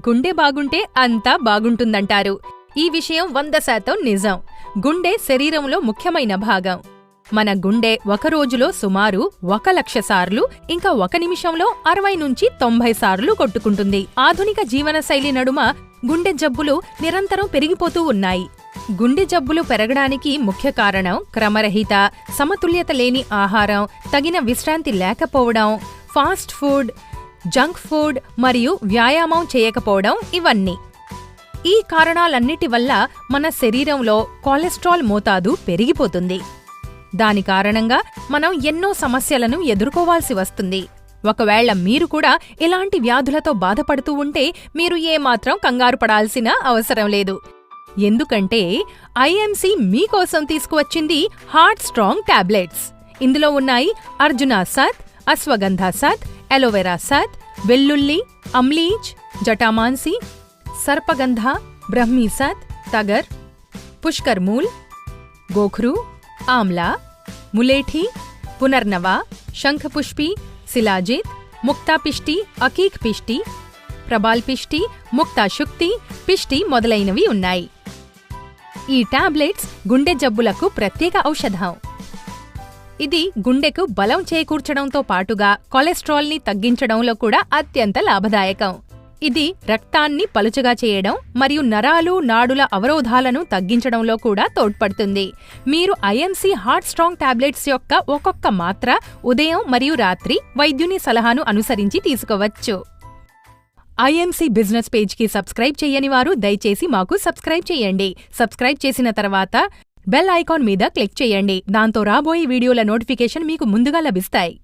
గుండె బాగుంటే అంతా బాగుంటుందంటారు. ఈ విషయం 100% నిజం. గుండె శరీరంలో ముఖ్యమైన భాగం. మన గుండె ఒక రోజులో సుమారు 1,00,000 సార్లు, ఇంకా 1 నిమిషంలో 60 నుంచి 90 సార్లు కొట్టుకుంటుంది. ఆధునిక జీవనశైలి నడుమ గుండె జబ్బులు నిరంతరం పెరిగిపోతూ ఉన్నాయి. గుండె జబ్బులు పెరగడానికి ముఖ్య కారణం క్రమరహిత, సమతుల్యత లేని ఆహారం, తగిన విశ్రాంతి లేకపోవడం, ఫాస్ట్ ఫుడ్, జంక్ ఫుడ్ మరియు వ్యాయామం చేయకపోవడం ఇవన్నీ. ఈ కారణాలన్నిటి వల్ల మన శరీరంలో కొలెస్ట్రాల్ మోతాదు పెరిగిపోతుంది. దాని కారణంగా మనం ఎన్నో సమస్యలను ఎదుర్కోవాల్సి వస్తుంది. ఒకవేళ మీరు కూడా ఇలాంటి వ్యాధులతో బాధపడుతూ ఉంటే మీరు ఏమాత్రం కంగారు పడాల్సిన అవసరం లేదు. ఎందుకంటే ఐఎంసీ మీకోసం తీసుకువచ్చింది హార్ట్ స్ట్రాంగ్ టాబ్లెట్స్. ఇందులో ఉన్నాయి అర్జునా సత్, అశ్వగంధా సత్, అలోవెరా సత్, వెల్లుల్లి, అమ్లీజ్, జటామాన్సి, సర్పగంధ, బ్రహ్మీ సత్, తగర్, పుష్కర్ మూల్, గోఖ్రు, ఆమ్లా, ములేఠీ, పునర్నవా, శంఖపుష్పి, శిలాజిత్, ముక్తా పిష్టి, అకీక్ పిష్టి, ప్రభాల్ పిష్టి, ముక్తా శుక్తి పిష్టి మొదలైనవి ఉన్నాయి. ఈ టాబ్లెట్స్ గుండె జబ్బులకు ప్రత్యేక ఔషధం. ఇది గుండెకు బలం చేకూర్చడంతో పాటుగా కొలెస్ట్రాల్ని తగ్గించడంలో కూడా అత్యంత లాభదాయకం. ఇది రక్తాన్ని పలుచగా చేయడం మరియు నరాలు, నాడుల అవరోధాలను తగ్గించడంలో కూడా తోడ్పడుతుంది. మీరు ఐఎంసీ హార్ట్ స్ట్రాంగ్ టాబ్లెట్స్ యొక్క ఒక్కొక్క మాత్ర ఉదయం మరియు రాత్రి వైద్యుని సలహాను అనుసరించి తీసుకోవచ్చు. ఐఎంసీ బిజినెస్ పేజ్కి సబ్స్క్రైబ్ చేయని వారు దయచేసి మాకు సబ్స్క్రైబ్ చేయండి. సబ్స్క్రైబ్ చేసిన తర్వాత బెల్ ఐకాన్ మీద క్లిక్ చేయండి. దాంతో రాబోయే వీడియోల నోటిఫికేషన్ మీకు ముందుగా లభిస్తాయి.